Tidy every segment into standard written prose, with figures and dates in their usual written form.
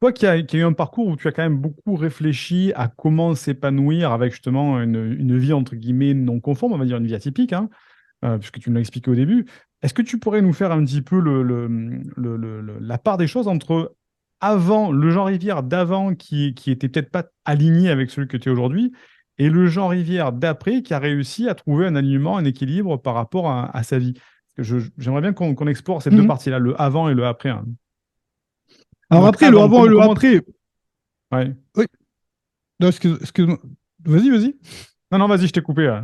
Toi qui as eu un parcours où tu as quand même beaucoup réfléchi à comment s'épanouir avec justement une vie entre guillemets non conforme, on va dire une vie atypique, hein, puisque tu me l'as expliqué au début, est-ce que tu pourrais nous faire un petit peu la part des choses entre avant, le Jean Rivière d'avant qui était peut-être pas aligné avec celui que tu es aujourd'hui, et le Jean Rivière d'après qui a réussi à trouver un alignement, un équilibre par rapport à sa vie? Parce que j'aimerais bien qu'on explore ces deux Mhm. parties-là, le avant et le après, hein. Alors Donc après, le avant, avant et le comment... après. Ouais. Oui, non, excuse-moi. Vas-y, vas-y. Non, non, vas-y, je t'ai coupé, là.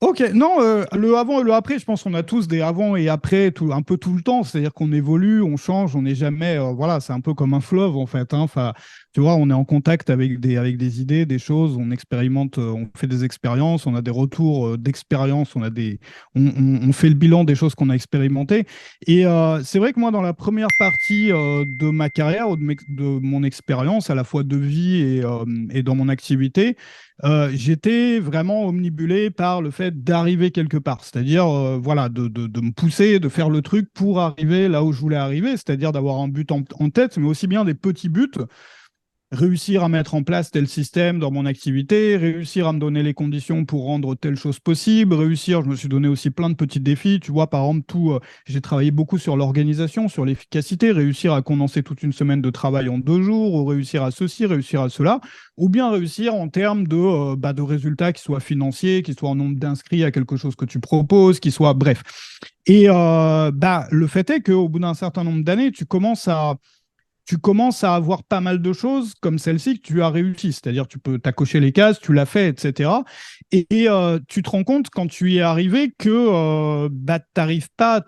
Ok, non, le avant et le après, je pense qu'on a tous des avant et après un peu tout le temps. C'est-à-dire qu'on évolue, on change, on n'est jamais. Voilà, c'est un peu comme un fleuve en fait, hein. Enfin, tu vois, on est en contact avec des idées, des choses, on expérimente, on fait des expériences, on a des retours d'expérience, on fait le bilan des choses qu'on a expérimentées. Et c'est vrai que moi, dans la première partie de ma carrière, ou de mon expérience, à la fois de vie et dans mon activité, j'étais vraiment omnibulé par le fait d'arriver quelque part, c'est-à-dire voilà, de me pousser, de faire le truc pour arriver là où je voulais arriver, c'est-à-dire d'avoir un but en tête, mais aussi bien des petits buts, réussir à mettre en place tel système dans mon activité, réussir à me donner les conditions pour rendre telle chose possible, réussir, je me suis donné aussi plein de petits défis, tu vois, par exemple, j'ai travaillé beaucoup sur l'organisation, sur l'efficacité, réussir à condenser toute une semaine de travail en 2 jours, ou réussir à ceci, réussir à cela, ou bien réussir en termes de résultats qui soient financiers, qui soient en nombre d'inscrits à quelque chose que tu proposes, qui soient, bref. Et le fait est qu'au bout d'un certain nombre d'années, tu commences à avoir pas mal de choses comme celle-ci que tu as réussi. C'est-à-dire, t'as coché les cases, tu l'as fait, etc. Et tu te rends compte quand tu y es arrivé que t'arrives pas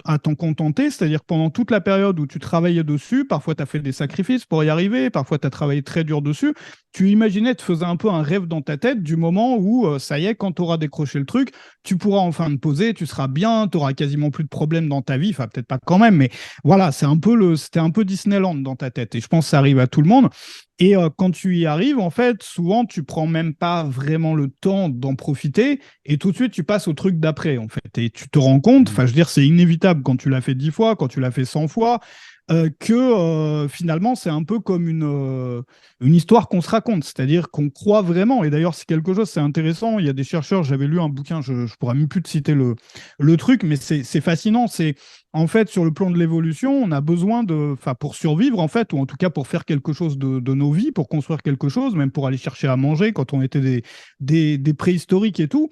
à t'en contenter. C'est-à-dire, pendant toute la période où tu travaillais dessus, parfois tu as fait des sacrifices pour y arriver, parfois tu as travaillé très dur dessus. Tu imaginais, tu faisais un peu un rêve dans ta tête du moment où, ça y est, quand tu auras décroché le truc, tu pourras enfin te poser, tu seras bien, tu auras quasiment plus de problèmes dans ta vie. Enfin, peut-être pas quand même, mais voilà, c'était un peu Disneyland dans ta tête. Et je pense que ça arrive à tout le monde. Et quand tu y arrives, en fait, souvent, tu prends même pas vraiment le temps d'en profiter. Et tout de suite, tu passes au truc d'après, en fait. Et tu te rends compte, enfin, je veux dire, c'est inévitable quand tu l'as fait 10 fois, quand tu l'as fait 100 fois, que finalement, c'est un peu comme une histoire qu'on se raconte. C'est-à-dire qu'on croit vraiment. Et d'ailleurs, c'est quelque chose, c'est intéressant. Il y a des chercheurs, j'avais lu un bouquin, je ne pourrais même plus te citer le truc, mais c'est fascinant. C'est en fait, sur le plan de l'évolution, on a besoin enfin, pour survivre, en fait, ou en tout cas pour faire quelque chose de nos vies, pour construire quelque chose, même pour aller chercher à manger quand on était des préhistoriques et tout,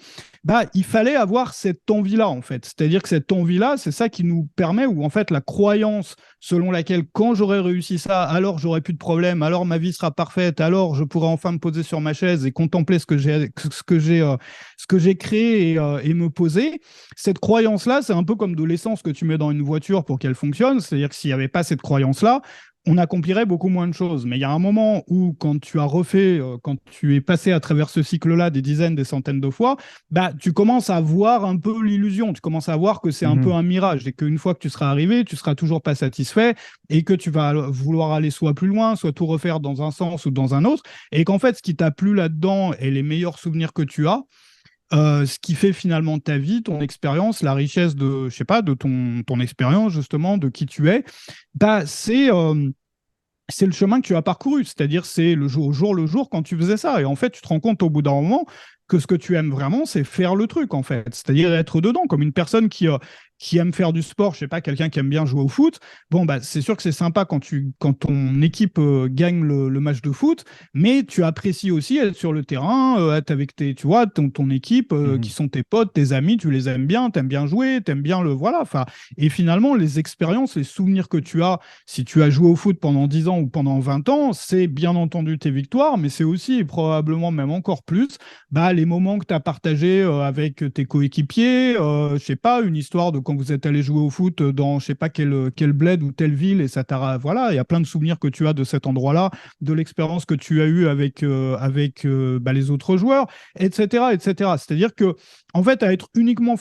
il fallait avoir cette envie-là, en fait. C'est-à-dire que cette envie-là, c'est ça qui nous permet, ou en fait, la croyance selon laquelle quand j'aurai réussi ça, alors j'aurai plus de problème, alors ma vie sera parfaite, alors je pourrai enfin me poser sur ma chaise et contempler ce que j'ai créé et me poser. Cette croyance-là, c'est un peu comme de l'essence que tu mets dans une voiture pour qu'elle fonctionne. C'est-à-dire que s'il n'y avait pas cette croyance-là, on accomplirait beaucoup moins de choses. Mais il y a un moment où, quand tu as refait, quand tu es passé à travers ce cycle-là des dizaines, des centaines de fois, tu commences à voir un peu l'illusion. Tu commences à voir que c'est un peu Mhm. un mirage et qu'une fois que tu seras arrivé, tu seras toujours pas satisfait et que tu vas vouloir aller soit plus loin, soit tout refaire dans un sens ou dans un autre. Et qu'en fait, ce qui t'a plu là-dedans et les meilleurs souvenirs que tu as, ce qui fait finalement ta vie, ton expérience, la richesse de, je sais pas, de ton expérience justement, de qui tu es, bah c'est le chemin que tu as parcouru, c'est-à-dire c'est le jour quand tu faisais ça. Et en fait, tu te rends compte au bout d'un moment que ce que tu aimes vraiment, c'est faire le truc, en fait. C'est-à-dire être dedans, comme une personne qui aime faire du sport, je sais pas, quelqu'un qui aime bien jouer au foot. Bon, c'est sûr que c'est sympa quand ton équipe gagne le match de foot, mais tu apprécies aussi être sur le terrain, être avec tu vois, ton équipe, qui Mhm. sont tes potes, tes amis, tu les aimes bien jouer, t'aimes bien voilà. Enfin, et finalement, les expériences, les souvenirs que tu as, si tu as joué au foot pendant 10 ans ou pendant 20 ans, c'est bien entendu tes victoires, mais c'est aussi, et probablement même encore plus, les moments que tu as partagés avec tes coéquipiers, je sais pas, une histoire de quand vous êtes allé jouer au foot dans je sais pas quel bled ou telle ville, et ça t'a, voilà, il y a plein de souvenirs que tu as de cet endroit-là, de l'expérience que tu as eue avec les autres joueurs, etc., etc. C'est-à-dire que, en fait, à être uniquement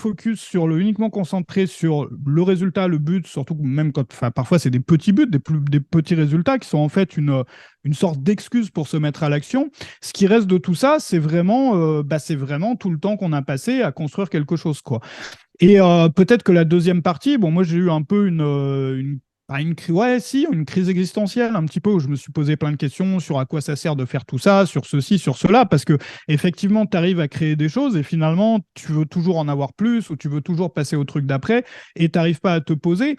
concentré sur le résultat, le but, surtout même quand, enfin, parfois c'est des petits buts, des petits résultats qui sont en fait une sorte d'excuse pour se mettre à l'action. Ce qui reste de tout ça, c'est vraiment tout le temps qu'on a passé à construire quelque chose, quoi. Et peut-être que la deuxième partie, bon, moi j'ai eu un peu Une crise existentielle un petit peu où je me suis posé plein de questions sur à quoi ça sert de faire tout ça, sur ceci, sur cela, parce que effectivement, tu arrives à créer des choses et finalement, tu veux toujours en avoir plus ou tu veux toujours passer au truc d'après et tu n'arrives pas à te poser.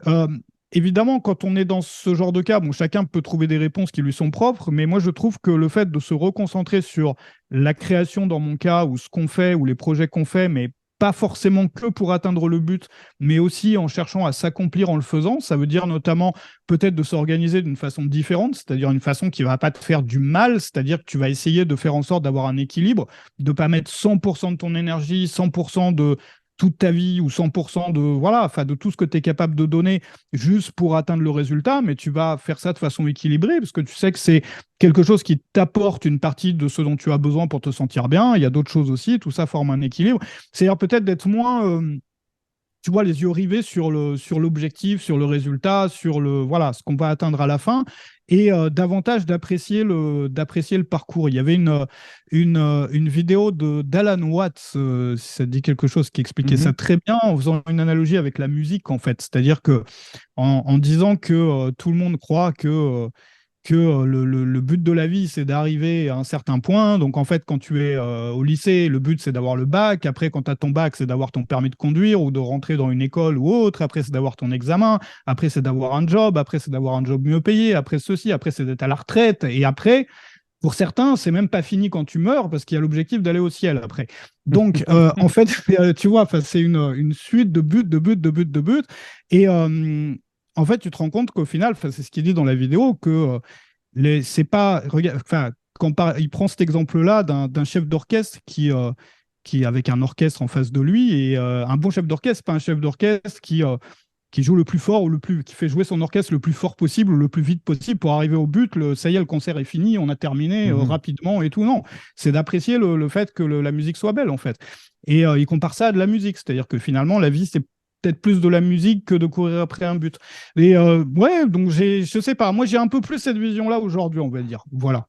Euh, Évidemment, quand on est dans ce genre de cas, bon, chacun peut trouver des réponses qui lui sont propres, mais moi je trouve que le fait de se reconcentrer sur la création dans mon cas, ou ce qu'on fait, ou les projets qu'on fait, mais pas forcément que pour atteindre le but, mais aussi en cherchant à s'accomplir en le faisant, ça veut dire notamment peut-être de s'organiser d'une façon différente, c'est-à-dire une façon qui ne va pas te faire du mal, c'est-à-dire que tu vas essayer de faire en sorte d'avoir un équilibre, de ne pas mettre 100% de ton énergie, 100% de toute ta vie ou 100% de, voilà, enfin, de tout ce que tu es capable de donner juste pour atteindre le résultat, mais tu vas faire ça de façon équilibrée parce que tu sais que c'est quelque chose qui t'apporte une partie de ce dont tu as besoin pour te sentir bien. Il y a d'autres choses aussi, tout ça forme un équilibre. C'est-à-dire peut-être d'être moins, tu vois, les yeux rivés sur l'objectif, sur le résultat, sur le, voilà, ce qu'on va atteindre à la fin, et davantage d'apprécier le parcours. Il y avait une vidéo d'Alan Watts, si ça te dit quelque chose, qui expliquait ça Mhm. très bien en faisant une analogie avec la musique, en fait. C'est-à-dire que en disant que tout le monde croit que le but de la vie, c'est d'arriver à un certain point. Donc, en fait, quand tu es au lycée, le but, c'est d'avoir le bac. Après, quand tu as ton bac, c'est d'avoir ton permis de conduire ou de rentrer dans une école ou autre. Après, c'est d'avoir ton examen. Après, c'est d'avoir un job. Après, c'est d'avoir un job mieux payé. Après, ceci. Après, c'est d'être à la retraite. Et après, pour certains, c'est même pas fini quand tu meurs parce qu'il y a l'objectif d'aller au ciel après. Donc, en fait, tu vois, c'est une suite de buts, de buts, de buts, de buts. Et en fait, tu te rends compte qu'au final, c'est ce qu'il dit dans la vidéo, que c'est pas. Enfin, il prend cet exemple-là d'un chef d'orchestre qui, avec un orchestre en face de lui, et un bon chef d'orchestre, pas un chef d'orchestre qui joue le plus fort ou qui fait jouer son orchestre le plus fort possible ou le plus vite possible pour arriver au but. Ça y est, le concert est fini, on a terminé Mhm. rapidement et tout. Non, c'est d'apprécier le fait que la musique soit belle en fait. Et il compare ça à de la musique, c'est-à-dire que finalement la vie c'est peut-être plus de la musique que de courir après un but. Et ouais, donc je sais pas, moi j'ai un peu plus cette vision-là aujourd'hui, on va dire. Voilà.